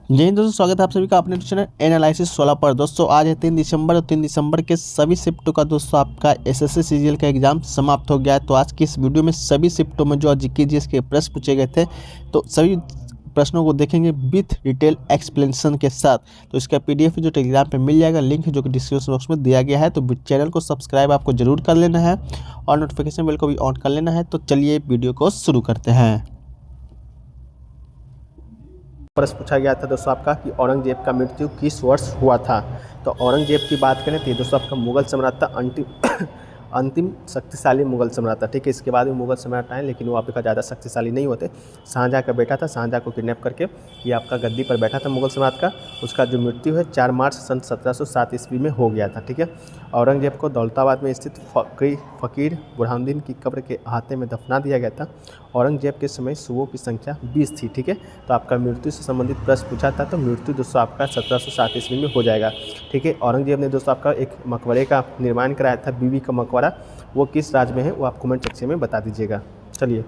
जय हिंद दोस्तों, स्वागत है आप सभी का अपने चैनल एनालिसिस 16 पर। दोस्तों आज है 3 दिसंबर और 3 दिसंबर के सभी शिफ्टों का दोस्तों आपका एसएससी सीजीएल का एग्जाम समाप्त हो गया है। तो आज की इस वीडियो में सभी शिफ्टों में जो जीके जीएस के प्रश्न पूछे गए थे तो सभी प्रश्नों को देखेंगे विथ डिटेल एक्सप्लेनेशन के साथ। तो इसका पीडीएफ जो टेलीग्राम पे मिल जाएगा, लिंक जो कि डिस्क्रिप्शन बॉक्स में दिया गया है। तो चैनल को सब्सक्राइब आपको जरूर कर लेना है और नोटिफिकेशन बेल को भी ऑन कर लेना है। तो चलिए वीडियो को शुरू करते हैं। प्रश्न पूछा गया था दोस्तों आपका कि औरंगजेब का मृत्यु किस वर्ष हुआ था। तो औरंगजेब की बात करें तो दोस्तों आपका मुगल सम्राट था, अंतिम शक्तिशाली मुगल सम्राट था। ठीक है, इसके बाद भी मुगल सम्राट आए लेकिन वो आपका ज़्यादा शक्तिशाली नहीं होते। शाहजहाँ का बेटा था, शाहजहाँ को किडनैप करके ये आपका गद्दी पर बैठा था मुगल सम्राट का। उसका जो मृत्यु है 4 मार्च सन 1707 ईस्वी में हो गया था। ठीक है, औरंगजेब को दौलताबाद में स्थित फ़कीर बुरहानुद्दीन की कब्र के अहाते में दफना दिया गया था। औरंगजेब के समय सुबह की संख्या 20 थी। ठीक है, तो आपका मृत्यु से संबंधित प्रश्न पूछा था तो मृत्यु दोस्तों आपका 1707 ईस्वी में हो जाएगा। ठीक है, औरंगजेब ने दोस्तों आपका एक मकबरे का निर्माण कराया था, बीबी का मकबरा। वो किस राज्य में है वो आप कमेंट सेक्शन में बता दीजिएगा। चलिए,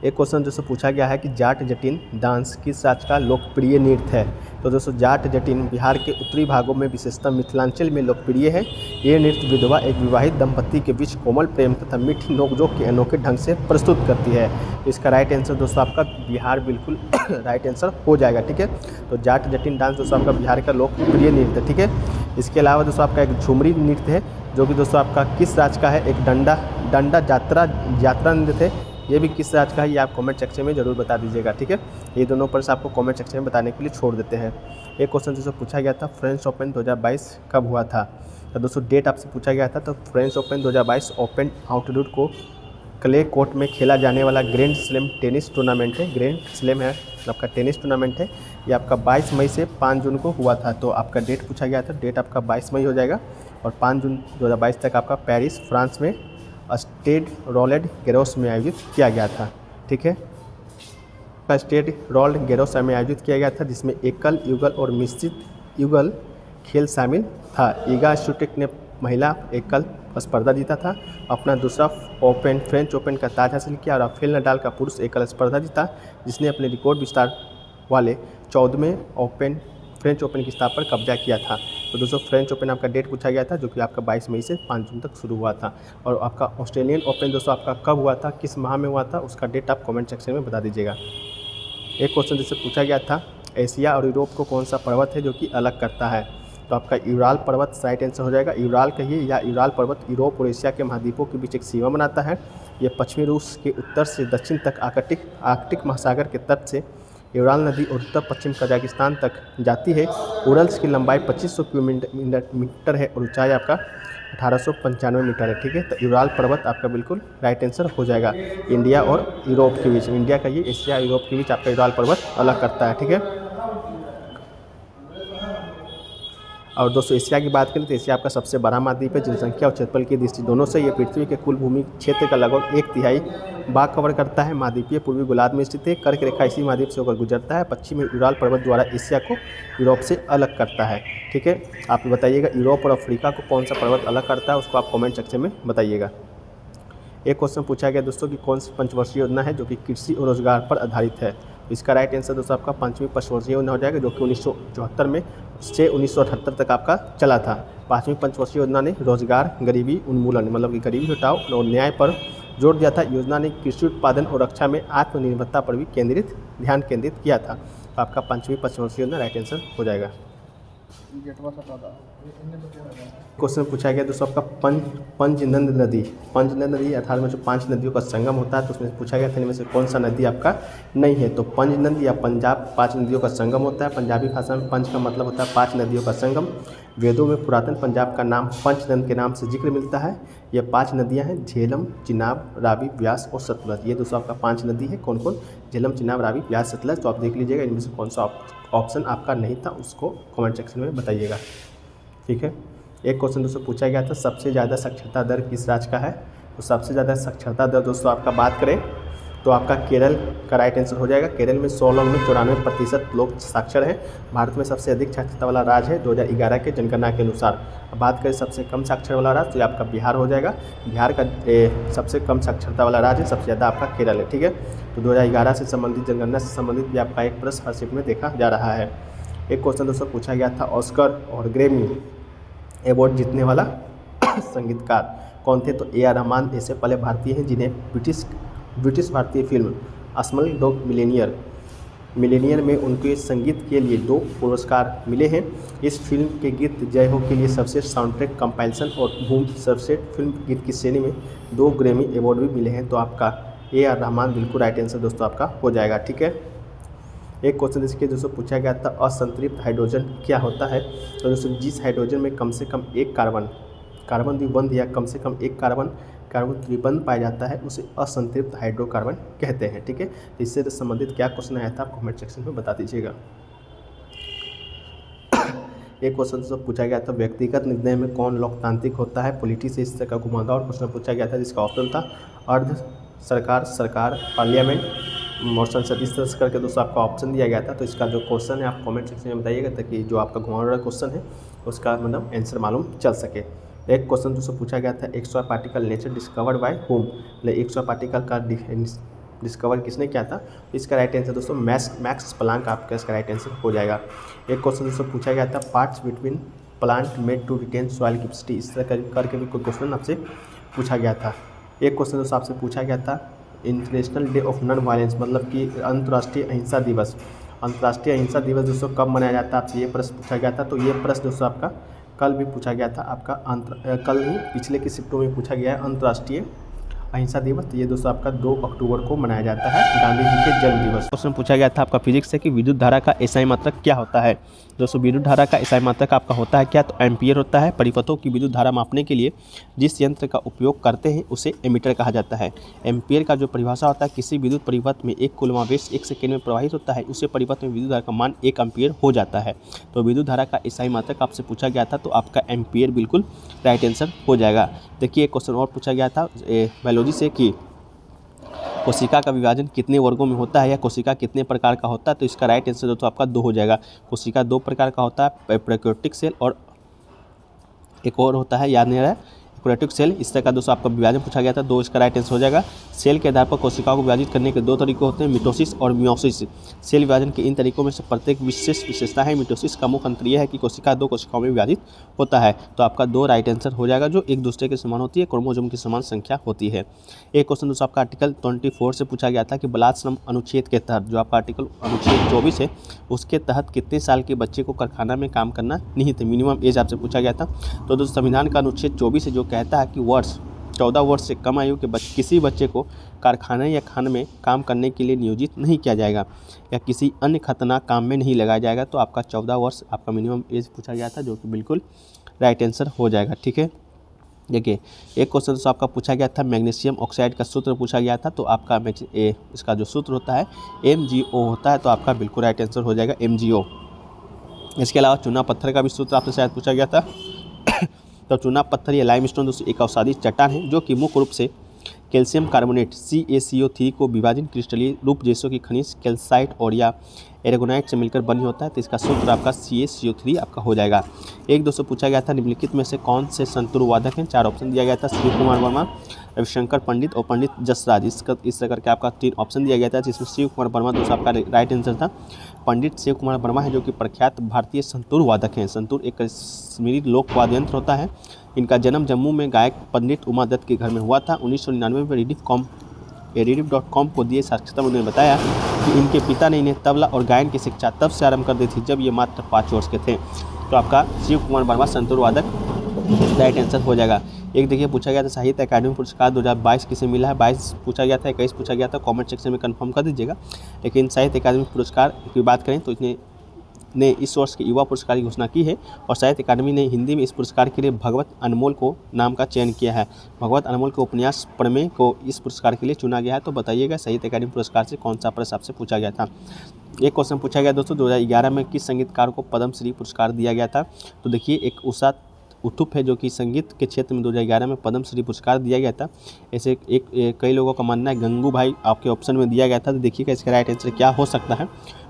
एक क्वेश्चन दोस्तों पूछा गया है कि जाट जटिन डांस किस राज्य का लोकप्रिय नृत्य है। तो दोस्तों जाट जटिन बिहार के उत्तरी भागों में विशेषतः मिथिलांचल में लोकप्रिय है। ये नृत्य विधवा एक विवाहित दंपति के बीच कोमल प्रेम तथा मीठी नोकझोंक के अनोखे ढंग से प्रस्तुत करती है। तो इसका राइट आंसर दोस्तों आपका बिहार बिल्कुल राइट आंसर हो जाएगा। ठीक है, तो जाट जटिन डांस दोस्तों आपका बिहार का लोकप्रिय नृत्य। ठीक है, इसके अलावा दोस्तों आपका एक झुमरी नृत्य है जो कि दोस्तों आपका किस राज्य का है। एक डंडा यात्रा नृत्य है, ये भी किस राज्य का है ये आप कमेंट सेक्शन में जरूर बता दीजिएगा। ठीक है, ये दोनों प्रश्न आपको कमेंट सेक्शन में बताने के लिए छोड़ देते हैं। एक क्वेश्चन दोस्तों पूछा गया था फ्रेंच ओपन 2022 कब हुआ था। तो दोस्तों डेट आपसे पूछा गया था। तो फ्रेंच ओपन 2022 ओपन आउटडोर को क्ले कोर्ट में खेला जाने वाला ग्रैंड स्लैम टेनिस टूर्नामेंट है। ग्रैंड स्लैम है आपका टेनिस टूर्नामेंट है, ये आपका 22 मई से 5 जून को हुआ था। तो आपका डेट पूछा गया था, डेट आपका 22 मई हो जाएगा और 5 जून 2022 तक आपका पेरिस फ्रांस में स्टेड रोलेड गेरोस में आयोजित किया गया था। ठीक है, स्टेड रोल्ड गेरोस में आयोजित किया गया था जिसमें एकल, युगल और मिश्रित युगल खेल शामिल था। ईगा स्विटेक ने महिला एकल स्पर्धा जीता था, अपना दूसरा फ्रेंच ओपन का ताज हासिल किया और राफेल नडाल का पुरुष एकल स्पर्धा जीता जिसने अपने रिकॉर्ड विस्तार वाले 14वें फ्रेंच ओपन की स्थान पर कब्जा किया था। तो दोस्तों फ्रेंच ओपन आपका डेट पूछा गया था जो कि आपका 22 मई से 5 जून तक शुरू हुआ था। और आपका ऑस्ट्रेलियन ओपन दोस्तों आपका कब हुआ था, किस माह में हुआ था, उसका डेट आप कमेंट सेक्शन में बता दीजिएगा। एक क्वेश्चन जिससे पूछा गया था एशिया और यूरोप को कौन सा पर्वत है जो कि अलग करता है। तो आपका यूराल पर्वत राइट आंसर हो जाएगा। यूराल कहिए या यूराल पर्वत यूरोप और एशिया के महाद्वीपों के बीच एक सीमा बनाता है। ये पश्चिमी रूस के उत्तर से दक्षिण तक आर्कटिक महासागर के तट से यूराल नदी और उत्तर पश्चिम कजाकिस्तान तक जाती है। उरल्स की लंबाई 2500 किलोमीटर है और ऊंचाई आपका 1895 मीटर है। ठीक है, तो यूराल पर्वत आपका बिल्कुल राइट आंसर हो जाएगा। इंडिया और यूरोप के बीच, इंडिया का ये एशिया यूरोप के बीच आपका यूराल पर्वत अलग करता है। ठीक है, और दोस्तों एशिया की बात करें तो एशिया आपका सबसे बड़ा महाद्वीप है। जनसंख्या और क्षेत्रफल की दृष्टि दोनों से ये पृथ्वी के कुल भूमि क्षेत्र का लगभग 1/3 भाग कवर करता है। महाद्वीपीय पूर्वी गोलार्ध में स्थित है। कर्क रेखा इसी महाद्वीप से होकर गुजरता है। पश्चिमी यूराल पर्वत द्वारा एशिया को यूरोप से अलग करता है। ठीक है, आप बताइएगा यूरोप और अफ्रीका को कौन सा पर्वत अलग करता है, उसको आप कमेंट सेक्शन में बताइएगा। एक क्वेश्चन पूछा गया दोस्तों कि कौन सी पंचवर्षीय योजना है जो कि कृषि और रोजगार पर आधारित है। इसका राइट आंसर दोस्तों आपका 5वीं पंचवर्षीय योजना हो जाएगा जो कि 1974 में से 1978 तक आपका चला था। 5वीं पंचवर्षीय योजना ने रोजगार, गरीबी उन्मूलन मतलब कि गरीबी हटाओ और न्याय पर जोर दिया था। योजना ने कृषि उत्पादन और रक्षा में आत्मनिर्भरता पर भी ध्यान केंद्रित किया था। तो आपका 5वीं पंचवर्षीय योजना राइट आंसर हो जाएगा। क्वेश्चन पूछा गया दोस्तों आपका पंचनद नदी अर्थात में जो 5 नदियों का संगम होता है तो उसमें पूछा गया था इनमें से कौन सा नदी आपका नहीं है। तो पंचनद या पंजाब 5 नदियों का संगम होता है। पंजाबी भाषा में पंच का मतलब होता है 5 नदियों का संगम। वेदों में पुरातन पंजाब का नाम पंचनद के नाम से जिक्र मिलता है। ये 5 नदियाँ हैं झेलम, चिनाब, रावी, व्यास और सतलज। ये दोस्तों आपका 5 नदी है। कौन कौन? झेलम, चिनाब, रावी, व्यास, सतलज। तो आप देख लीजिएगा इनमें से कौन सा ऑप्शन आपका नहीं था उसको कमेंट सेक्शन में बताइएगा। ठीक है, एक क्वेश्चन दोस्तों पूछा गया था सबसे ज़्यादा साक्षरता दर किस राज्य का है। तो सबसे ज़्यादा साक्षरता दर दोस्तों आपका बात करें तो आपका केरल का राइट आंसर हो जाएगा। केरल में 16 में 94% लोग साक्षर हैं। भारत में सबसे अधिक साक्षरता वाला राज्य है 2011 के जनगणना के अनुसार। अब बात करें सबसे कम साक्षर वाला राज्य, तो ये आपका बिहार हो जाएगा। बिहार का सबसे कम साक्षरता वाला राज्य, सबसे ज़्यादा आपका केरल है, ठीक है। तो 2011 से संबंधित, जनगणना से संबंधित भी आपका एक प्रश्न हर शिफ्ट में देखा जा रहा है। एक क्वेश्चन दोस्तों पूछा गया था, ऑस्कर और ग्रैमी अवार्ड जीतने वाला संगीतकार कौन थे? तो A.R. रहमान ऐसे पहले भारतीय हैं जिन्हें ब्रिटिश भारतीय फिल्म स्मल डॉग मिलेनियर में उनके संगीत के लिए 2 पुरस्कार मिले हैं। इस फिल्म के गीत जय हो के लिए सर्वश्रेष्ठ साउंड ट्रैक कंपाइलेशन और धूम सर्वश्रेष्ठ फिल्म गीत की श्रेणी में 2 ग्रैमी अवार्ड भी मिले हैं। तो आपका A.R. रहमान बिल्कुल राइट आंसर दोस्तों आपका हो जाएगा, ठीक है। एक क्वेश्चन इसके दोस्तों पूछा गया था, असंतृप्त हाइड्रोजन क्या होता है? तो दोस्तों जिस हाइड्रोजन में कम से कम एक कार्बन द्विबंध या कम से कम एक कार्बन त्रिबंध पाया जाता है उसे असंतृप्त हाइड्रोकार्बन कहते हैं, ठीक है। तो इससे संबंधित क्या क्वेश्चन आया था आप कमेंट सेक्शन में बता दीजिएगा। एक क्वेश्चन दोस्तों पूछा गया था, व्यक्तिगत निर्णय में कौन लोकतांत्रिक होता है? पॉलिटी से इस तरह का घुमावदार क्वेश्चन पूछा गया था जिसका ऑप्शन था अर्ध सरकार, पार्लियामेंट और संसद। इस तरह से करके दोस्तों आपका ऑप्शन दिया गया था। तो इसका जो क्वेश्चन है आप कमेंट सेक्शन में बताइएगा ताकि जो आपका घुमावदार क्वेश्चन है उसका मतलब आंसर मालूम चल सके। एक क्वेश्चन दोस्तों पूछा गया था, extra particle nature discovered by home? मतलब एक्स्ट्रा पार्टिकल का डिस्कवर किसने किया था? इसका राइट आंसर दोस्तों मैक्स प्लांक आपका इसका राइट आंसर हो जाएगा। एक क्वेश्चन दोस्तों पूछा गया था, parts between plant made to retain soil capacity. इस तरह करके भी कोई क्वेश्चन आपसे पूछा गया था। एक क्वेश्चन दोस्तों आपसे पूछा गया था, international day of non violence मतलब कि अंतर्राष्ट्रीय अहिंसा दिवस। अंतर्राष्ट्रीय अहिंसा दिवस दोस्तों कब मनाया जाता है? आपसे ये प्रश्न पूछा गया था। तो ये प्रश्न दोस्तों आपका कल भी पूछा गया था, आपका कल ही पिछले की शिफ्टों में पूछा गया है अंतर्राष्ट्रीय अहिंसा दिवस। तो ये दोस्तों आपका 2 अक्टूबर को मनाया जाता है, गांधी जी के जन्म दिवस। क्वेश्चन पूछा गया था आपका फिजिक्स से कि विद्युत धारा का एसआई मात्रक क्या होता है? दोस्तों विद्युत धारा का एसआई मात्रक आपका होता है क्या? तो एम्पियर होता है। परिपथों की विद्युत धारा मापने के लिए जिस यंत्र का उपयोग करते हैं उसे एमीटर कहा जाता है। एम्पियर का जो परिभाषा होता है, किसी विद्युत परिपथ में एक कूलम आवेश 1 सेकेंड में प्रवाहित होता है, उसे परिपथ में विद्युत धारा का मान 1 एम्पियर हो जाता है। तो विद्युत धारा का एसआई मात्रक आपसे पूछा गया था, तो आपका एम्पियर बिल्कुल राइट आंसर हो जाएगा। देखिए एक क्वेश्चन और पूछा गया था बायोलॉजी से कि कोशिका का विभाजन कितने वर्गों में होता है या कोशिका कितने प्रकार का होता है? तो इसका राइट आंसर दोस्तों आपका 2 हो जाएगा। कोशिका 2 प्रकार का होता है, प्रोकैरियोटिक सेल और एक और होता है, याद नहीं आ रहा है, यूकेरियोटिक सेल। इस तरह का दोस्तों आपका विभाजन पूछा गया था, 2 इसका राइट आंसर हो जाएगा। सेल के आधार पर कोशिकाओं को विभाजित करने के 2 तरीके होते हैं, मिटोसिस और मियोसिस। सेल विभाजन के इन तरीकों में से प्रत्येक विशेष विशेषता है। मिटोसिस का मुख्य अंतर यह है कि कोशिका 2 कोशिकाओं में विभाजित होता है। तो आपका 2 राइट आंसर हो जाएगा, जो एक दूसरे के समान होती है, क्रोमोसोम की समान संख्या होती है। एक क्वेश्चन दोस्तों आपका आर्टिकल 24 से पूछा गया था कि बाल श्रम अनुच्छेद के तहत, जो आपका आर्टिकल अनुच्छेद 24 है उसके तहत कितने साल के बच्चे को कारखाना में काम करना नहीं थे? मिनिमम एज आपसे पूछा गया था। तो दोस्तों संविधान का अनुच्छेद 24 है जो कहता है कि 14 वर्ष से कम आयु के किसी बच्चे को कारखाने या खान में काम करने के लिए नियोजित नहीं किया जाएगा या किसी अन्य खतरनाक काम में नहीं लगाया जाएगा। तो आपका 14 वर्ष आपका मिनिमम एज पूछा गया था, जो कि बिल्कुल राइट आंसर हो जाएगा, ठीक है। देखिए एक क्वेश्चन तो आपका पूछा गया था, मैग्नीशियम ऑक्साइड का सूत्र पूछा गया था। तो आपका इसका जो सूत्र होता है MgO होता है। तो आपका बिल्कुल राइट आंसर हो जाएगा MgO। इसके अलावा चूना पत्थर का भी सूत्र आपसे शायद पूछा गया था। तो चूना पत्थर या लाइमस्टोन दोस्तों एक औषधि चट्टान है जो कि मुख्य रूप से कैल्शियम कार्बोनेट CaCO3 को विभाजन क्रिस्टलीय रूप जैसों की खनिज कैल्साइट और या एरागोनाइट से मिलकर बनी होता है। तो इसका सूत्र आपका CaCO3 आपका हो जाएगा। एक दोस्तों पूछा गया था, निम्नलिखित में से कौन से संतूर वादक हैं? 4 ऑप्शन दिया गया था, शिव कुमार वर्मा, रविशंकर पंडित और पंडित जसराज। इस तरह करके आपका 3 ऑप्शन दिया गया था, जिसमें शिव कुमार वर्मा दोस्तों आपका राइट आंसर था। पंडित शिव कुमार वर्मा है जो कि प्रख्यात भारतीय संतूर वादक हैं। संतूर एक कश्मीरी लोक वाद्य यंत्र होता है। इनका जन्म जम्मू में गायक पंडित उमा दत्त के घर में हुआ था। 1999 में rediff.com को दिए साक्षात्कार में उन्होंने बताया कि इनके पिता ने इन्हें तबला और गायन की शिक्षा तब से आरंभ कर दी थी जब ये मात्र 5 वर्ष के थे। तो आपका शिव कुमार वर्मा संतूर वादक राइट आंसर हो जाएगा। एक देखिए पूछा गया था, साहित्य अकादमी पुरस्कार 2022 किसे मिला है? 22 पूछा गया था, 21 पूछा गया था, कमेंट सेक्शन में कंफर्म कर दीजिएगा। लेकिन साहित्य अकादमी पुरस्कार की बात करें तो इसने इस वर्ष के युवा पुरस्कार की घोषणा की है और साहित्य अकादमी ने हिंदी में इस पुरस्कार के लिए भगवत अनमोल को नाम का चयन किया है। भगवत अनमोल के उपन्यास प्रमेय को इस पुरस्कार के लिए चुना गया है। तो बताइएगा साहित्य अकादमी पुरस्कार से कौन सा प्रश्न आपसे पूछा गया था। एक क्वेश्चन पूछा गया दोस्तों, 2011 में किस संगीतकार को पद्मश्री पुरस्कार दिया गया था? तो देखिए एक उषा उथुप है, जो कि संगीत के क्षेत्र में 2011 में पद्मश्री पुरस्कार दिया गया था। ऐसे कई लोगों का मानना है गंगूबाई आपके ऑप्शन में दिया गया था। तो देखिएगा इसका राइट आंसर क्या हो सकता है,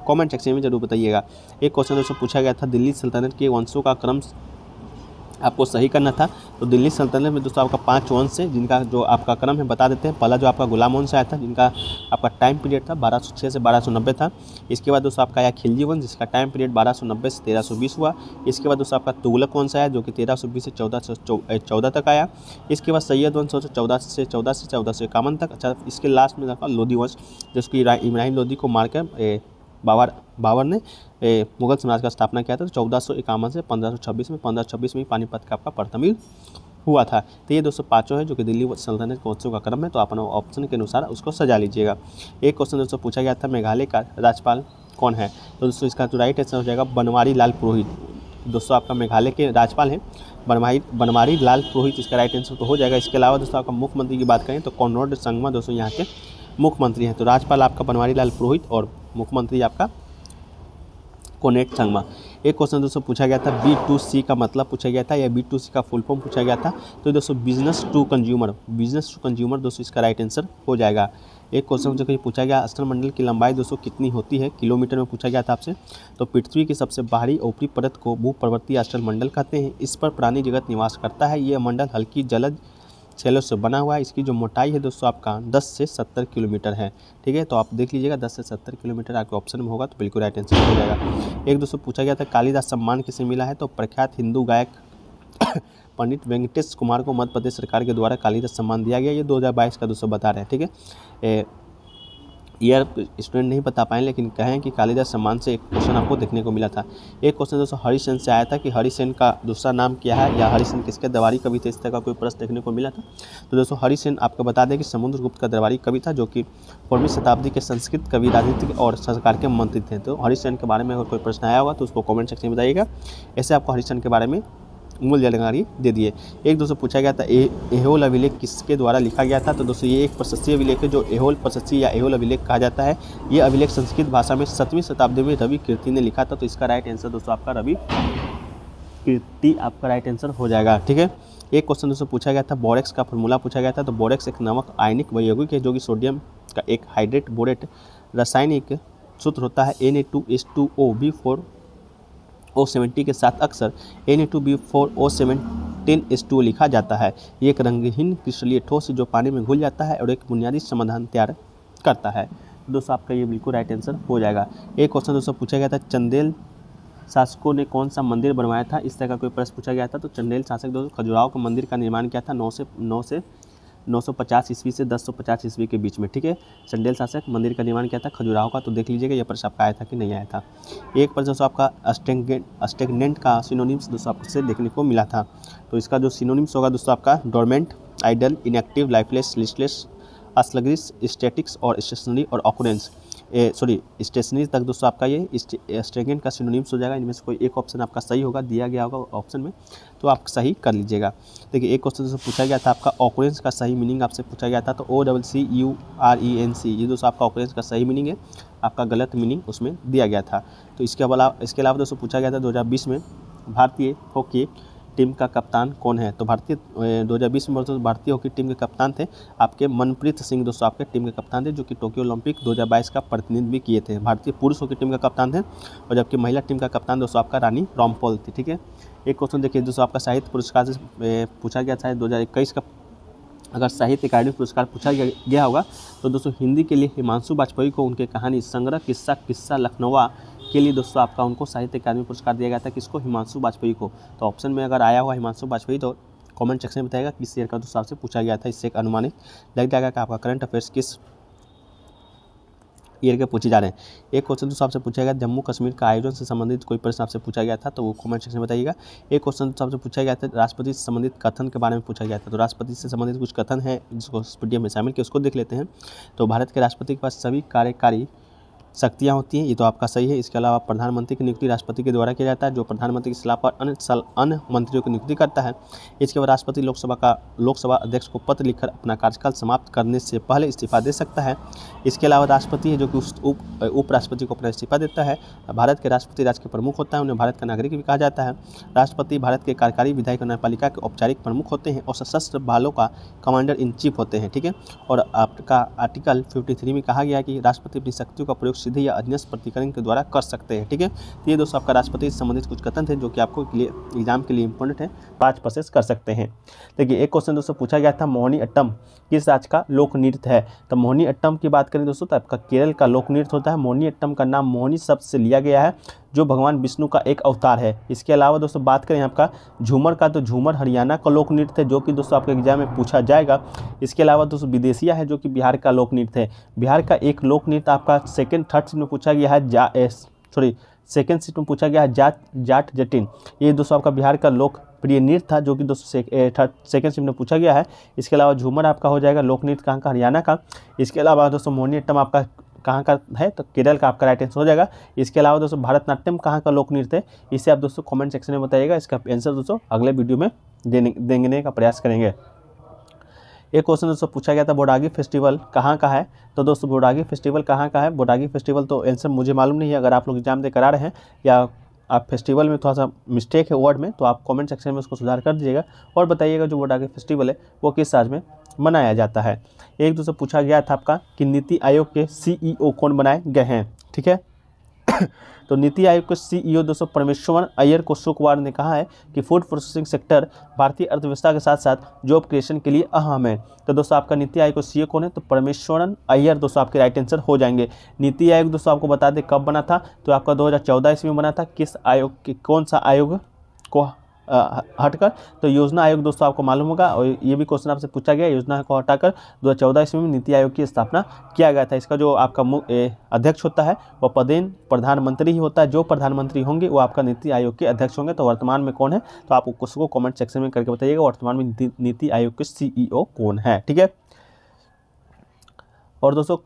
कमेंट सेक्शन में जरूर बताइएगा। एक क्वेश्चन दोस्तों पूछा गया था, दिल्ली सल्तनत के वंशों का क्रम आपको सही करना था। तो दिल्ली सल्तनत में दोस्तों आपका 5 वंश है, जिनका जो आपका क्रम है बता देते हैं। पहला जो आपका गुलाम वंश आया था, जिनका आपका टाइम पीरियड था 1206 से 1290 था। इसके बाद दोस्तों आपका आया खिलजी वंश, जिसका टाइम पीरियड 1290 से 1320 हुआ। इसके बाद दोस्तों आपका तुगलक वंश आया, जो कि 1320 से 1414 तक आया। इसके बाद सैयद वंश 1451 तक। अच्छा, इसके लास्ट में देखा लोधी वंश, जिसकी इब्राहिम लोधी को मारकर बाबर ने मुगल साम्राज्य का स्थापना किया था। तो 1451 से 1526 में 1526 में पानीपत का आपका प्रथम युद्ध हुआ था। तो ये दोस्तों 5 है जो कि दिल्ली सल्तनत के वंशों का क्रम है। तो अपना ऑप्शन के अनुसार उसको सजा लीजिएगा। एक क्वेश्चन दोस्तों पूछा गया था, मेघालय का राज्यपाल कौन है। तो दोस्तों इसका जो राइट आंसर हो जाएगा बनवारी लाल पुरोहित। दोस्तों आपका मेघालय के राज्यपाल हैं बनवारी लाल पुरोहित, इसका राइट आंसर तो हो जाएगा। इसके अलावा दोस्तों आपका मुख्यमंत्री की बात करें तो कॉनराड संगमा दोस्तों यहाँ के मुख्यमंत्री हैं। तो राज्यपाल आपका बनवारी लाल पुरोहित और मुख्यमंत्री आपका कोनेट संगमा। एक क्वेश्चन दोस्तों पूछा गया था, B2C का मतलब पूछा गया था या B2C का फुल फॉर्म पूछा गया था। तो दोस्तों बिजनेस टू कंज्यूमर दोस्तों इसका राइट आंसर हो जाएगा। एक क्वेश्चन जो पूछा गया, अष्टमंडल की लंबाई दोस्तों कितनी होती है, किलोमीटर में पूछा गया था आपसे। तो पृथ्वी की सबसे बाहरी ऊपरी परत को भूपर्वतीय अष्टमंडल कहते हैं। इस पर प्राणी जगत निवास करता है। ये मंडल हल्की जलज सेलों से बना हुआ है। इसकी जो मोटाई है दोस्तों आपका 10 से 70 किलोमीटर है। ठीक है, तो आप देख लीजिएगा 10 से 70 किलोमीटर आपके ऑप्शन में होगा, तो बिल्कुल राइट आंसर हो जाएगा। एक दोस्तों पूछा गया था, कालिदास सम्मान किसे मिला है। तो प्रख्यात हिंदू गायक पंडित वेंकटेश कुमार को मध्य प्रदेश सरकार के द्वारा कालिदास सम्मान दिया गया। ये 2022 का दोस्तों बता रहे हैं। ठीक है, ईयर स्टूडेंट नहीं बता पाए, लेकिन कहें कि कालिदास सम्मान से एक क्वेश्चन आपको देखने को मिला था। एक क्वेश्चन दोस्तों हरिसेन से आया था कि हरिसेन का दूसरा नाम क्या है, या हरिसेन किसके दरबारी कवि थे, इस तरह का कोई प्रश्न देखने को मिला था। तो दोस्तों हरिसेन आपको बता दें कि समुद्रगुप्त का दरबारी कवि था, जो कि 14वीं शताब्दी के संस्कृत कवि, राजनीतिक और सरकार के मंत्री थे। तो हरिसेन के बारे में अगर कोई प्रश्न आया होगा तो उसको कॉमेंट सेक्शन में बताइएगा। ऐसे आपको हरिसेन के बारे में मूल जानकारी दे दिए। एक दोस्तों पूछा गया था, एहोल अभिलेख किसके द्वारा लिखा गया था। तो दोस्तों ये एक प्रशस्तीय अभिलेख है, जो एहोल प्रशस्ती या एहोल अभिलेख कहा जाता है। ये अभिलेख संस्कृत भाषा में 7वीं शताब्दी में रवि कीर्ति ने लिखा था। तो इसका राइट आंसर दोस्तों आपका रवि कीर्ति आपका राइट आंसर हो जाएगा। ठीक है, एक क्वेश्चन दोस्तों पूछा गया था, बोरेक्स का फॉर्मूला पूछा गया था। तो बोरेक्स एक नमक आयनिक यौगिक है, जो कि सोडियम का एक हाइड्रेट बोरेट रासायनिक सूत्र होता है Na2H2O के साथ अक्सर Na2B4O17H2O लिखा जाता है। ये एक रंगहीन क्रिस्टलीय ठोस है, जो पानी में घुल जाता है और एक बुनियादी समाधान तैयार करता है। दोस्तों आपका ये बिल्कुल राइट आंसर हो जाएगा। एक क्वेश्चन दोस्तों पूछा गया था, चंदेल शासकों ने कौन सा मंदिर बनवाया था, इस तरह का कोई प्रश्न पूछा गया था। तो चंदेल शासक दोस्तों खजुराहो के मंदिर का निर्माण किया था 950 ईस्वी से 1050 ईस्वी के बीच में। ठीक है, चंदेल शासक मंदिर का निर्माण किया था खजुराहो का। तो देख लीजिएगा ये प्रश्न आपका आया था कि नहीं आया था। एक प्रश्न दोस्तों आपका स्टेगनेंट का सिनोनिम्स दोस्तों आपसे देखने को मिला था। तो इसका जो सिनोनिम्स होगा दोस्तों आपका dormant, idle, inactive, lifeless, listless, sluggish, statics और स्टेशनरी और ऑकुरेंस स्टेशनरी तक दोस्तों आपका ये स्टेगनेंट का सिनोनिम्स हो जाएगा। इनमें से कोई एक ऑप्शन आपका सही होगा, दिया गया होगा ऑप्शन में, तो आप सही कर लीजिएगा। देखिए एक क्वेश्चन दोस्तों पूछा गया था आपका ऑकुरेंस का सही मीनिंग आपसे पूछा गया था। तो OCCURENC ये दोस्तों आपका ऑकुरेंस का सही मीनिंग है, आपका गलत मीनिंग उसमें दिया गया था। तो इसके अलावा दोस्तों पूछा गया था 2020 में भारतीय हॉकी टीम का कप्तान कौन है। तो 2020 में भारतीय हॉकी टीम के कप्तान थे आपके मनप्रीत सिंह दोस्तों आपके टीम के कप्तान थे, जो कि टोक्यो ओलंपिक 2022 का प्रतिनिधित्व भी किए थे। भारतीय पुरुष हॉकी टीम का कप्तान थे, और जबकि महिला टीम का कप्तान दोस्तों आपका रानी रामपाल थी। ठीक है, एक क्वेश्चन देखिए दोस्तों आपका साहित्य पुरस्कार से पूछा गया था 2021 का, अगर साहित्य अकादमी पुरस्कार पूछा गया होगा तो दोस्तों हिंदी के लिए हिमांशु वाजपेयी को उनके कहानी संग्रह किस्सा लखनऊ के लिए दोस्तों आपका उनको साहित्य अकादमी पुरस्कार दिया गया था। किसको? हिमांशु वाजपेयी को। तो ऑप्शन में अगर आया हुआ हिमांशु वाजपेयी तो कमेंट सेक्शन में बताएगा किस ईयर का दोस्तों आपसे पूछा गया था। इससे एक अनुमानित लग जाएगा कि आपका करंट अफेयर्स किस ईयर के पूछे जा रहे हैं। एक क्वेश्चन दोस्तों आपसे पूछा गया जम्मू कश्मीर का आयोजन से संबंधित कोई प्रश्न आपसे पूछा गया था, तो वो कमेंट सेक्शन में बताइएगा। एक क्वेश्चन दोस्तों आपसे पूछा गया था राष्ट्रपति से संबंधित कथन के बारे में पूछा गया था। तो राष्ट्रपति से संबंधित कुछ कथन है जिसको पीडीएफ में शामिल किया, उसको देख लेते हैं। तो भारत के राष्ट्रपति के पास सभी कार्यकारी शक्तियाँ होती हैं, ये तो आपका सही है। इसके अलावा प्रधानमंत्री की नियुक्ति राष्ट्रपति के द्वारा किया जाता है, जो प्रधानमंत्री की सलाह पर अन्य मंत्रियों की नियुक्ति करता है। इसके बाद राष्ट्रपति लोकसभा अध्यक्ष को पत्र लिखकर अपना कार्यकाल समाप्त करने से पहले इस्तीफा दे सकता है। इसके अलावा राष्ट्रपति है जो कि उस उपराष्ट्रपति को अपना इस्तीफा देता है। भारत के राष्ट्रपति राज्य के प्रमुख होता है, उन्हें भारत का नागरिक भी कहा जाता है। राष्ट्रपति भारत के कार्यकारी, विधायी और न्यायपालिका के औपचारिक प्रमुख होते हैं और सशस्त्र बलों का कमांडर इन चीफ होते हैं, ठीक है। और आपका आर्टिकल 53 में कहा गया है कि राष्ट्रपति अपनी शक्तियों का प्रयोग सीधे या अधीनस्थ प्रतिकरण के द्वारा कर सकते हैं, ठीक है। तो ये दोस्तों आपका राष्ट्रपति से संबंधित कुछ कथन थे जो कि आपको एग्जाम के लिए इंपॉर्टेंट है, 5 प्रोसेस कर सकते हैं। देखिए एक क्वेश्चन दोस्तों पूछा गया था, मोहिनी अट्टम किस राज्य का लोक नृत्य है। तो मोहिनी अट्टम की बात करें दोस्तों तो आपका केरल का लोक नृत्य होता है। मोहिनी अट्टम का नाम मोहिनी शब्द से लिया गया है, जो भगवान विष्णु का एक अवतार है। इसके अलावा दोस्तों बात करें आपका झूमर का, तो झूमर हरियाणा का लोक नृत्य है, जो कि दोस्तों आपके एग्जाम में पूछा जाएगा। इसके अलावा दोस्तों विदेशिया है, जो कि बिहार का लोक नृत्य है। बिहार का एक लोक नृत्य आपका थर्ड सीट में पूछा गया है, सेकेंड सीट में पूछा गया है जाट जटिन। ये दोस्तों आपका बिहार का लोकप्रिय नृत्य था, जो कि दोस्तों सेकेंड सीट में पूछा गया है। इसके अलावा झूमर आपका हो जाएगा लोक नृत्य कहाँ का, हरियाणा का। इसके अलावा दोस्तों मोहिनी अट्टम आपका कहाँ का है, तो केरल का आपका राइट आंसर हो जाएगा। इसके अलावा दोस्तों भारतनाट्यम कहाँ का लोक नृत्य है, इसे आप दोस्तों कमेंट सेक्शन में बताइएगा। इसका आंसर दोस्तों अगले वीडियो में देने का प्रयास करेंगे। एक क्वेश्चन दोस्तों पूछा गया था, बोडागी फेस्टिवल कहाँ का है। तो दोस्तों बोडागी फेस्टिवल कहाँ का है, बोडागी फेस्टिवल तो आंसर मुझे मालूम नहीं है। अगर आप लोग एग्जाम दे करा रहे हैं या आप फेस्टिवल में थोड़ा सा मिस्टेक है वर्ड में, तो आप कमेंट सेक्शन में उसको सुधार कर दीजिएगा और बताइएगा जो बोडागी फेस्टिवल है वो किस राज्य में मनाया जाता है। एक दोस्तों पूछा गया था आपका कि नीति आयोग के CEO कौन बनाए गए हैं, ठीक है। तो नीति आयोग के CEO दोस्तों परमेश्वरन अय्यर को शुक्रवार ने कहा है कि फूड प्रोसेसिंग सेक्टर भारतीय अर्थव्यवस्था के साथ साथ जॉब क्रिएशन के लिए अहम है। तो दोस्तों आपका नीति आयोग को CEO कौन है, तो परमेश्वरन अय्यर दोस्तों आपके राइट आंसर हो जाएंगे। नीति आयोग दोस्तों आपको बता दें कब बना था, तो आपका 2014 ईस्वी में बना था। किस आयोग के, कौन सा आयोग को हटकर, तो योजना आयोग दोस्तों आपको मालूम होगा। और ये भी क्वेश्चन आपसे पूछा गया, योजना को हटाकर 2014 ईस्वी में नीति आयोग की स्थापना किया गया था। इसका जो आपका अध्यक्ष होता है वह पदेन प्रधानमंत्री ही होता है। जो प्रधानमंत्री होंगे वो आपका नीति आयोग के अध्यक्ष होंगे। तो वर्तमान में कौन है, तो आप उसको कमेंट सेक्शन में करके बताइएगा वर्तमान में नीति आयोग के CEO कौन है, ठीक है। और दोस्तों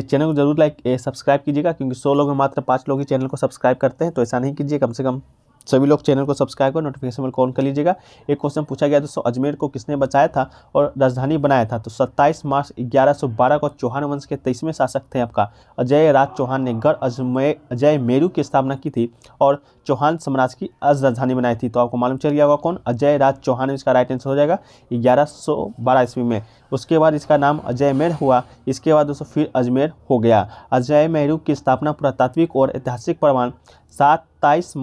चैनल को जरूर सब्सक्राइब कीजिएगा, क्योंकि 100 लोग में मात्र 5 लोग ही चैनल को सब्सक्राइब करते हैं। तो ऐसा नहीं कीजिए, कम से कम सभी लोग चैनल को सब्सक्राइब कर नोटिफिकेशन बेल ऑन कर लीजिएगा। एक क्वेश्चन पूछा गया दोस्तों, अजमेर को किसने बचाया था और राजधानी बनाया था। तो 27 मार्च 1112 को चौहान वंश के 23वें शासक थे आपका अजय राज चौहान ने गढ़ अजय मेरू की स्थापना की थी और चौहान साम्राज्य की राजधानी बनाई थी। तो आपको मालूम चल गया होगा कौन, अजय राज चौहान। इसका राइट आंसर हो जाएगा 1112 ईस्वी में। उसके बाद इसका नाम अजयमेर हुआ। इसके बाद दोस्तों फिर अजमेर हो गया। अजय मेरू की स्थापना पुरातात्विक और ऐतिहासिक प्रमाण 27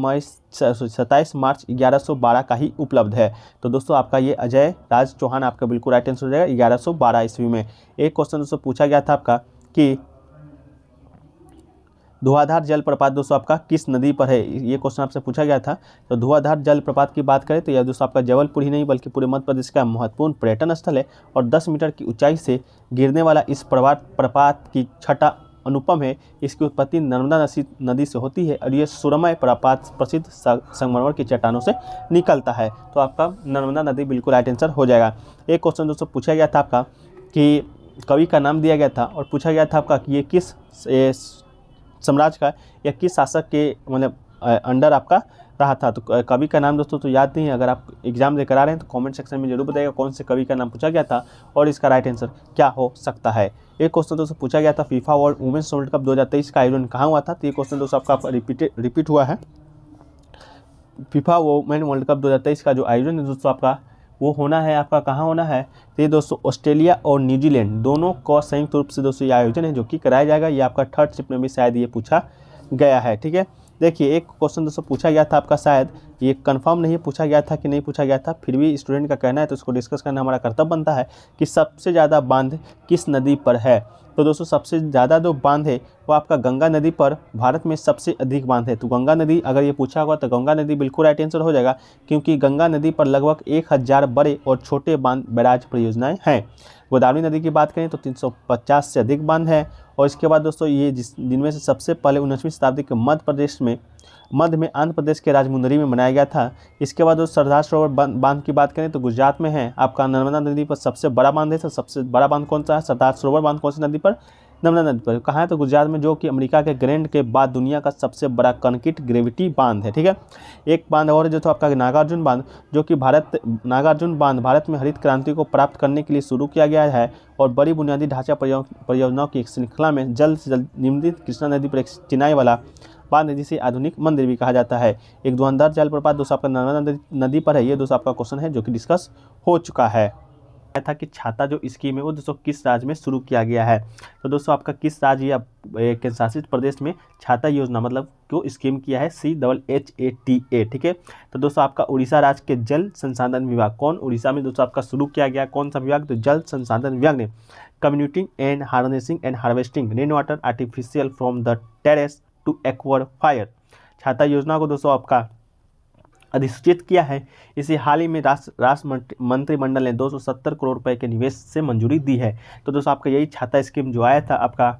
मार्च 1112 का ही उपलब्ध है। तो दोस्तों आपका ये अजय राज चौहान आपका बिल्कुल राइट आंसर हो जाएगा 1112 ईस्वी में। एक क्वेश्चन दोस्तों पूछा गया था आपका कि धुआंधार जलप्रपात दोस्तों आपका किस नदी पर है, ये क्वेश्चन आपसे पूछा गया था। तो धुआंधार जलप्रपात की बात करें तो यह दोस्तों आपका जबलपुर ही नहीं बल्कि पूरे मध्य प्रदेश का महत्वपूर्ण पर्यटन स्थल है और 10 मीटर की ऊंचाई से गिरने वाला इस प्रपात की छटा अनुपम है। इसकी उत्पत्ति नर्मदा नदी से होती है और ये सुरमय प्रपात प्रसिद्ध संगमरमर की चट्टानों से निकलता है। तो आपका नर्मदा नदी बिल्कुल राइट आंसर हो जाएगा। एक क्वेश्चन दोस्तों पूछा गया था आपका कि कवि का नाम दिया गया था और पूछा गया था आपका कि ये किस साम्राज्य का या किस शासक के मतलब अंडर आपका रहा था। तो कवि का नाम दोस्तों तो याद नहीं है। अगर आप एग्जाम दे करा रहे हैं तो कमेंट सेक्शन में जरूर बताइएगा कौन से कवि का नाम पूछा गया था और इसका राइट आंसर क्या हो सकता है। एक क्वेश्चन दोस्तों पूछा गया था फीफा वुमेन्स वर्ल्ड कप 2023 का आयोजन कहाँ हुआ था। तो ये क्वेश्चन दोस्तों आपका रिपीट हुआ है। फीफा वुमेन वर्ल्ड कप 2023 का जो आयोजन है दोस्तों आपका वो होना है, आपका कहाँ होना है। तो ये दोस्तों ऑस्ट्रेलिया और न्यूजीलैंड दोनों को संयुक्त रूप से दोस्तों ये आयोजन है जो कि कराया जाएगा। ये आपका थर्ड शिफ्ट में भी शायद ये पूछा गया है, ठीक है। देखिए एक क्वेश्चन दोस्तों पूछा गया था आपका, शायद ये कंफर्म नहीं पूछा गया था कि नहीं पूछा गया था, फिर भी स्टूडेंट का कहना है तो उसको डिस्कस करना हमारा कर्तव्य बनता है कि सबसे ज़्यादा बांध किस नदी पर है। तो दोस्तों सबसे ज़्यादा जो बांध है वो आपका गंगा नदी पर भारत में सबसे अधिक बांध है। तो गंगा नदी अगर ये पूछा होगा तो गंगा नदी बिल्कुल राइट आंसर हो जाएगा, क्योंकि गंगा नदी पर लगभग 1000 बड़े और छोटे बांध बैराज परियोजनाएं हैं। गोदावरी नदी की बात करें तो 350 से अधिक बांध है। और इसके बाद दोस्तों ये जिनमें से सबसे पहले 19वीं शताब्दी के मध्य में आंध्र प्रदेश के राजमुंदरी में बनाया गया था। इसके बाद दोस्तों सरदार सरोवर बांध की बात करें तो गुजरात में है। आपका नर्मदा नदी पर सबसे बड़ा बांध है। तो सबसे बड़ा बांध कौन सा है, सरदार सरोवर बांध कौन सी नदी पर, नर्मदा नदी पर कहाँ है, तो गुजरात में, जो कि अमेरिका के ग्रैंड के बाद दुनिया का सबसे बड़ा कंक्रीट ग्रेविटी बांध है। ठीक है, एक बांध और है जो तो आपका नागार्जुन बांध, जो कि नागार्जुन बांध भारत में हरित क्रांति को प्राप्त करने के लिए शुरू किया गया है और बड़ी बुनियादी ढांचा परियोजनाओं की एक श्रृंखला में जल्द से जल्द निम्नलिखित कृष्णा नदी पर एक चिनाई वाला बांध है, जिसे आधुनिक मंदिर भी कहा जाता है। एक धुआंधार जलप्रपात दोस्तों आपका नर्मदा नदी पर है। ये दोस्तों आपका क्वेश्चन है जो कि डिस्कस हो चुका है। था कि छाता जो स्कीम है वो दोस्तों किस राज्य में शुरू किया गया है, तो दोस्तों आपका किस राज्य या केंद्र शासित प्रदेश में छाता योजना मतलब क्यों स्कीम किया है, CHATA। ठीक है, तो दोस्तों आपका उड़ीसा राज्य के जल संसाधन विभाग, कौन उड़ीसा में दोस्तों आपका शुरू किया गया कौन सा विभाग, तो जल संसाधन विभाग ने कम्युनिटिंग and harnessing and harvesting rain water artificial from the terrace to aquifer छाता योजना को दोस्तों आपका अधिसूचित किया है। इसे हाल ही में राष्ट्र मंत्रिमंडल ने 270 करोड़ रुपए के निवेश से मंजूरी दी है। तो दोस्तों आपका यही छाता स्कीम जो आया था आपका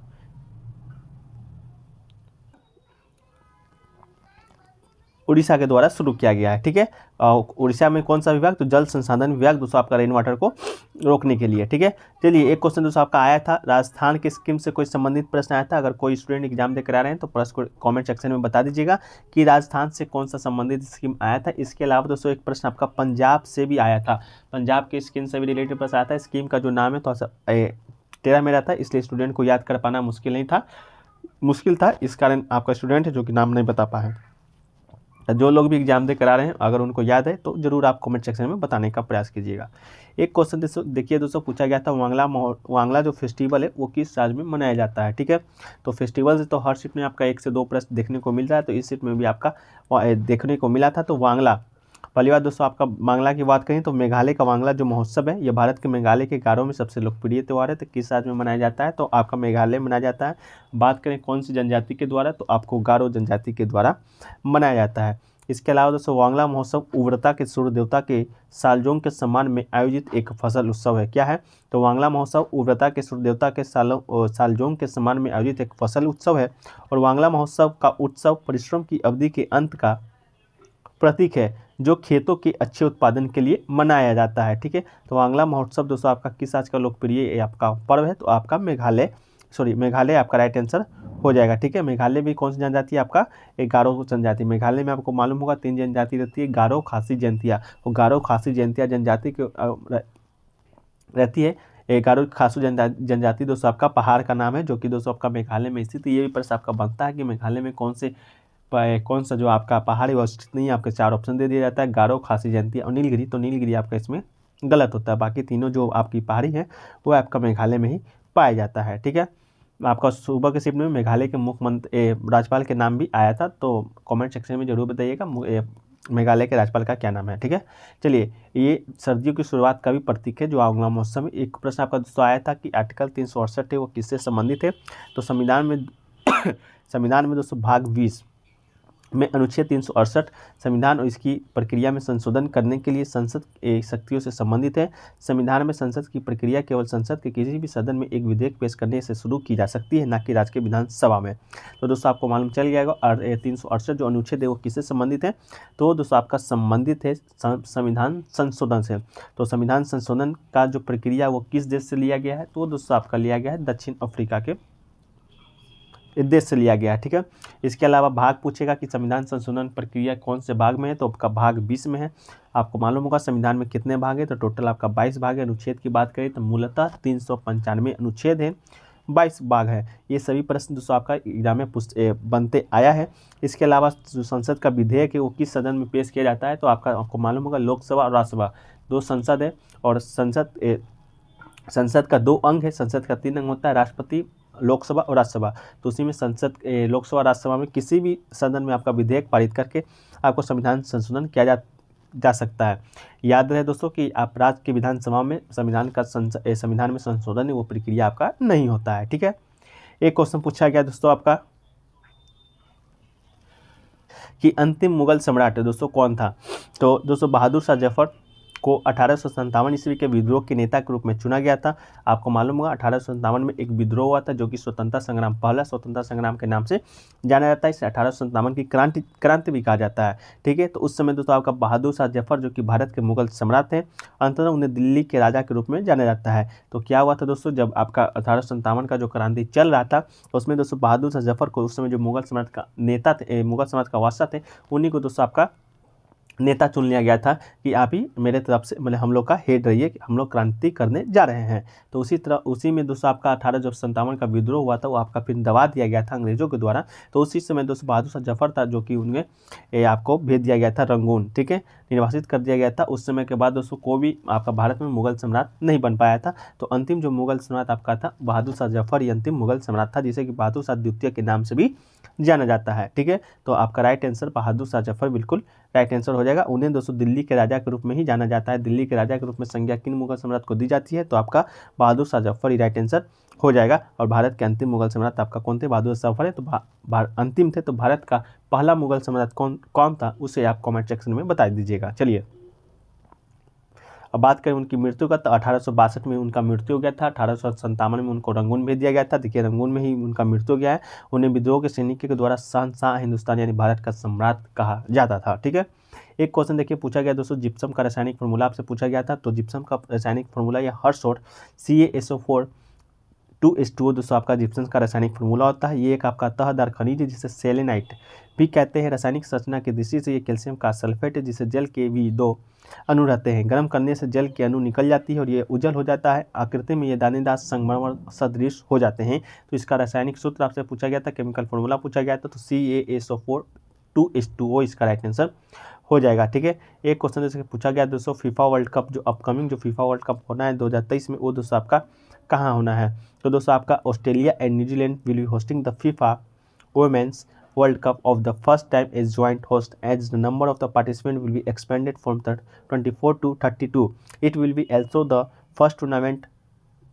उड़ीसा के द्वारा शुरू किया गया है। ठीक है, उड़ीसा में कौन सा विभाग, तो जल संसाधन विभाग दोस्तों आपका रेन वाटर को रोकने के लिए। ठीक है, चलिए एक क्वेश्चन दोस्तों आपका आया था राजस्थान की स्कीम से कोई संबंधित प्रश्न आया था। अगर कोई स्टूडेंट एग्जाम देकर आ रहे हैं तो प्रश्न को कमेंट सेक्शन में बता दीजिएगा कि राजस्थान से कौन सा संबंधित स्कीम आया था। इसके अलावा दोस्तों एक प्रश्न आपका पंजाब से भी आया था, पंजाब की स्कीम से भी रिलेटेड प्रश्न आया था। स्कीम का जो नाम है तो टेढ़ा मेढ़ा था, इसलिए स्टूडेंट को याद कर पाना मुश्किल था, इस कारण आपका स्टूडेंट है जो कि नाम नहीं बता पाए। जो लोग भी एग्जाम दे करा रहे हैं अगर उनको याद है तो जरूर आप कमेंट सेक्शन में बताने का प्रयास कीजिएगा। एक क्वेश्चन देखिए दोस्तों पूछा गया था, वांगला जो फेस्टिवल है वो किस राज्य में मनाया जाता है। ठीक है, तो फेस्टिवल तो हर सीट में आपका 1 से 2 प्रश्न देखने को मिल रहा है, तो इस सीट में भी आपका देखने को मिला था। तो वांगला, पहली बात दोस्तों आपका वांगला की बात करें तो मेघालय का वांगला जो महोत्सव है, यह भारत के मेघालय के गारों में सबसे लोकप्रिय त्यौहार है। तो किस राज्य में मनाया जाता है, तो आपका मेघालय में मनाया जाता है। बात करें कौन सी जनजाति के द्वारा, तो आपको गारो जनजाति के द्वारा मनाया जाता है। इसके अलावा दोस्तों वांगला महोत्सव उर्वरता के सूर्य देवता के सालजोंग के सम्मान में आयोजित एक फसल उत्सव है। क्या है, तो वांगला महोत्सव उर्वरता के सूर्य देवता के सालजोंग के सम्मान में आयोजित एक फसल उत्सव है। और वांगला महोत्सव का उत्सव परिश्रम की अवधि के अंत का प्रतीक है जो खेतों के अच्छे उत्पादन के लिए मनाया जाता है। ठीक है, तो वांगला महोत्सव दोस्तों आपका किस राज्य का लोकप्रिय आपका पर्व है, तो आपका मेघालय आपका राइट आंसर हो जाएगा। ठीक है, मेघालय भी कौन सी जनजाति है आपका, एक गारो जनजाति। मेघालय में आपको मालूम होगा 3 जनजाति रहती है, गारो खासी जयंतिया। और गारो खासी जयंतिया जनजाति के रहती है। गारो खासू जनजाति दोस्तों आपका पहाड़ का नाम है जो कि दोस्तों आपका मेघालय में स्थित है। ये भी प्रश्न आपका बनता है कि मेघालय में कौन सा जो आपका पहाड़ है वो स्थित नहीं है। आपके 4 ऑप्शन दे दिया जाता है, गारो खासी जयंतिया और नीलगिरी। तो नीलगिरी आपका इसमें गलत होता है, बाकी तीनों जो आपकी पहाड़ी है वो आपका मेघालय में ही पाया जाता है। ठीक है, आपका सुबह के शिफ्ट में मेघालय के मुख्यमंत्री राज्यपाल के नाम भी आया था, तो कमेंट सेक्शन में जरूर बताइएगा मेघालय के राज्यपाल का क्या नाम है। ठीक है, चलिए ये सर्दियों की शुरुआत का भी प्रतीक है जो वांगला महोत्सव में। एक प्रश्न आपका दोस्तों आया था कि आर्टिकल 368 है वो किससे संबंधित है, तो संविधान में दोस्तों भाग 20 में अनुच्छेद 368 संविधान और इसकी प्रक्रिया में संशोधन करने के लिए संसद शक्तियों से संबंधित है। संविधान में संसद की प्रक्रिया केवल संसद के किसी भी सदन में एक विधेयक पेश करने से शुरू की जा सकती है, न कि राज्य के विधानसभा में। तो दोस्तों आपको मालूम चल गया और 368 जो अनुच्छेद है वो किससे संबंधित है, तो दोस्तों आपका संबंधित है संविधान संशोधन से। तो संविधान संशोधन का जो प्रक्रिया वो किस देश से लिया गया है, तो दोस्तों आपका लिया गया है दक्षिण अफ्रीका के देश से लिया गया है। ठीक है, इसके अलावा भाग पूछेगा कि संविधान संशोधन प्रक्रिया कौन से भाग में है, तो आपका भाग 20 में है। आपको मालूम होगा संविधान में कितने भाग है, तो टोटल आपका 22 भाग है। अनुच्छेद की बात करें तो मूलतः 395 अनुच्छेद है, 22 भाग है। ये सभी प्रश्न दोस्तों आपका एग्जाम में बनते आया है। इसके अलावा जो संसद का विधेयक है वो किस सदन में पेश किया जाता है, तो आपको मालूम होगा लोकसभा और राज्यसभा 2 संसद है। और संसद का 2 अंग है, संसद का 3 अंग होता है, राष्ट्रपति, लोकसभा और राज्यसभा। तो उसी में लोकसभा राज्यसभा में किसी भी सदन में आपका विधेयक पारित करके आपको संविधान संशोधन किया जा सकता है। याद रहे दोस्तों कि आप राज्य की विधानसभा में संविधान में संशोधन है वो प्रक्रिया आपका नहीं होता है। ठीक है, एक क्वेश्चन पूछा गया दोस्तों आपका कि अंतिम मुगल सम्राट दोस्तों कौन था, तो दोस्तों बहादुर शाह जफर, को 1857 ईस्वी के विद्रोह के नेता के रूप में चुना गया था। आपको मालूम होगा 1857 में एक विद्रोह हुआ था जो कि स्वतंत्रता संग्राम, पहला स्वतंत्रता संग्राम के नाम से जाना जाता है। इसे 1857 की क्रांति भी कहा जाता है। ठीक है, तो उस समय दोस्तों आपका बहादुर शाह जफर जो कि भारत के मुगल सम्राट थे, अंततः उन्हें दिल्ली के राजा के रूप में जाना जाता है। तो क्या हुआ था दोस्तों, जब आपका 1857 का जो क्रांति चल रहा था उसमें दोस्तों बहादुर शाह जफर को, उस समय जो मुगल सम्राट का नेता थे, मुगल सम्राट का बादशाह थे, उन्हीं को दोस्तों आपका नेता चुन लिया गया था कि आप ही मेरे तरफ से, मतलब हम लोग का हेड रहिए, कि हम लोग क्रांति करने जा रहे हैं। तो उसी में दोस्तों आपका 1857 का विद्रोह हुआ था, वो आपका फिर दबा दिया गया था अंग्रेजों के द्वारा। तो उसी समय दोस्तों बहादुर शाह जफर था जो कि उनमें आपको भेज दिया गया था रंगून, ठीक है, निर्वासित कर दिया गया था। उस समय के बाद दोस्तों कोई भी आपका भारत में मुगल सम्राट नहीं बन पाया था। तो अंतिम जो मुगल सम्राट आपका था बहादुर शाह जफर ही अंतिम मुगल सम्राट था, जिसे कि बहादुर शाह द्वितीय के नाम से भी जाना जाता है। ठीक है, तो आपका राइट आंसर बहादुर शाह जफर बिल्कुल राइट आंसर हो जाएगा। उन्हें दोस्तों दिल्ली के राजा के रूप में ही जाना जाता है। दिल्ली के राजा के रूप में संज्ञा किन मुगल सम्राट को दी जाती है, तो आपका बहादुर शाह जफर ही राइट आंसर हो जाएगा। और भारत के अंतिम मुगल सम्राट आपका कौन थे, बहादुर शाह जफर है, तो अंतिम थे। तो भारत का पहला मुगल सम्राट कौन था, उसे आप कॉमेंट सेक्शन में बता दीजिएगा। चलिए अब बात करें उनकी मृत्यु का, तो 1862 में उनका मृत्यु हो गया था। 1857 में उनको रंगून भेज दिया गया था। देखिए रंगून में ही उनका मृत्यु हो गया है। उन्हें विद्रोह के सैनिकों के द्वारा शहंशाह हिंदुस्तान यानी भारत का सम्राट कहा जाता था। ठीक है, एक क्वेश्चन देखिए पूछा गया दोस्तों, जिप्सम का रासायनिक फार्मूला आपसे पूछा गया था। तो जिप्सम का रासायनिक फार्मूला या हर्शोट CaSO4 2H2O दोस्तों आपका जिप्सम का रासायनिक फार्मूला होता है। ये एक आपका तहदार खनिज है जिसे सेलेनाइट भी कहते हैं। रासायनिक संरचना की दृष्टि से ये कैल्शियम का सल्फेट है जिसे जल के भी 2 अणु रहते हैं। गर्म करने से जल के अणु निकल जाती है और ये उज्जवल हो जाता है। आकृति में ये दानेदार संगमरमर सदृश हो जाते हैं। तो इसका रासायनिक सूत्र आपसे पूछा गया था, केमिकल फार्मूला पूछा गया था। तो CaSO4 2H2O इसका राइट आंसर हो जाएगा। ठीक है, एक क्वेश्चन जैसे पूछा गया दोस्तों, फीफा वर्ल्ड कप जो अपकमिंग जो फीफा वर्ल्ड कप होना है 2023 में, वो दोस्तों आपका कहाँ होना है। तो दोस्तों आपका Australia and New Zealand will be hosting the FIFA women's World Cup of the first time as joint host, as the number of the participants will be expanded from 24 to 32. It will be also the first tournament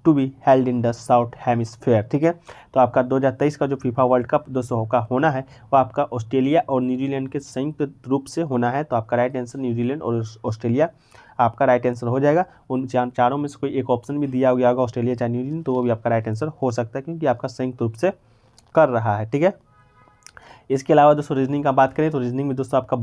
to be held in the South Hemisphere. ठीक है, तो आपका 2023 का जो FIFA world cup दोस्तों का होना है वो आपका ऑस्ट्रेलिया और न्यूजीलैंड के संयुक्त रूप से होना है। तो आपका राइट आंसर न्यूजीलैंड और ऑस्ट्रेलिया आपका राइट आंसर हो जाएगा। उन चारों में से कोई एक ऑप्शन भी दिया गया होगा, ऑस्ट्रेलिया चाहे न्यूजीलैंड, तो वो भी आपका राइट आंसर हो सकता है क्योंकि आपका संयुक्त रूप से कर रहा है। ठीक है, इसके अलावा दोस्तों रीजनिंग का बात करें तो रीजनिंग में दोस्तों आपका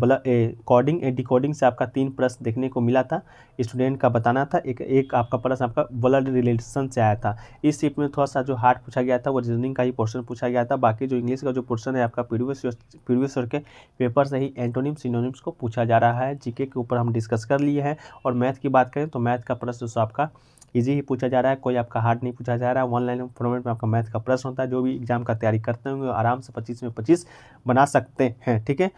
कोडिंग डिकोडिंग से आपका 3 प्रश्न देखने को मिला था। स्टूडेंट का बताना था। एक आपका प्रश्न आपका ब्लड रिलेशन से आया था। इस शिफ्ट में थोड़ा सा जो हार्ड पूछा गया था वो रीजनिंग का ही पोर्शन पूछा गया था। बाकी जो इंग्लिश का जो पोर्शन है आपका प्रीवियस ईयर के पेपर से ही एंटोनिम सिनोनिम्स को पूछा जा रहा है। जीके के ऊपर हम डिस्कस कर लिए हैं। और मैथ की बात करें तो मैथ का प्रश्न दोस्तों आपका इजी ही पूछा जा रहा है, कोई आपका हार्ड नहीं पूछा जा रहा है। 1 लाइन फॉर्मेट में आपका मैथ का प्रश्न होता है। जो भी एग्जाम का तैयारी करते होंगे आराम से 25 में 25 बना सकते हैं। ठीक है,